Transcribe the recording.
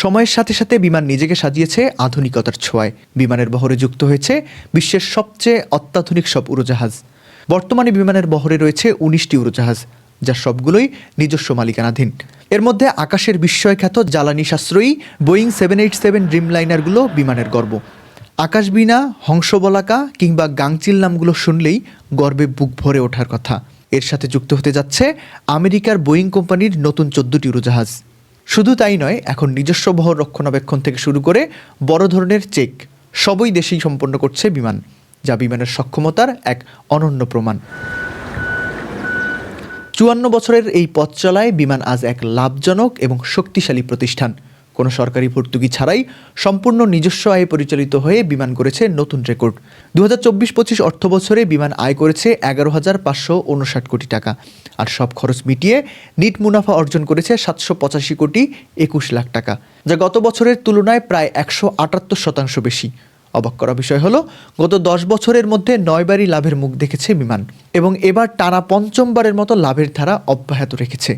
সময়ের সাথে সাথে বিমান নিজেকে সাজিয়েছে আধুনিকতার ছোঁয়ায়। বিমানের বহরে যুক্ত হয়েছে বিশ্বের সবচেয়ে অত্যাধুনিক সব উড়োজাহাজ। বর্তমানে বিমানের বহরে রয়েছে ১৯টি উড়োজাহাজ, যার সবগুলোই নিজস্ব মালিকানাধীন। এর মধ্যে আকাশের বিস্ময়খ্যাত জ্বালানি সাশ্রয়ী বোয়িং 787 ড্রিমলাইনারগুলো বিমানের গর্ব। আকাশবীণা, হংসবলাকা কিংবা গাংচিল নামগুলো শুনলেই গর্বে বুক ভরে ওঠার কথা। এর সাথে যুক্ত হতে যাচ্ছে আমেরিকার বোয়িং কোম্পানির নতুন ১৪টি উড়োজাহাজ। শুধু তাই নয়, এখন নিজস্ব বহর রক্ষণাবেক্ষণ থেকে শুরু করে বড় ধরনের চেক সবই দেশেই সম্পন্ন করছে বিমান, যা বিমানের সক্ষমতার এক অনন্য প্রমাণ। ৫৪ বছরের এই পথ চলায় বিমান আজ এক লাভজনক এবং শক্তিশালী প্রতিষ্ঠান। কোনো সরকারি ভর্তুকি ছাড়াই সম্পূর্ণ নিজস্ব আয়ে পরিচালিত হয়ে বিমান করেছে নতুন রেকর্ড। ২০২৪-২৫ অর্থ বছরে বিমান আয় করেছে ১১,৫৫৯ কোটি টাকা, আর সব খরচ মিটিয়ে নিট মুনাফা অর্জন করেছে ৭৮৫ কোটি ২১ লাখ টাকা, যা গত বছরের তুলনায় প্রায় ১৭৮% বেশি। অবাক করা বিষয় হলো, গত ১০ বছরের মধ্যে ৯ বারই লাভের মুখ দেখেছে বিমান এবং এবার টানা পঞ্চমবারের মতো লাভের ধারা অব্যাহত রেখেছে।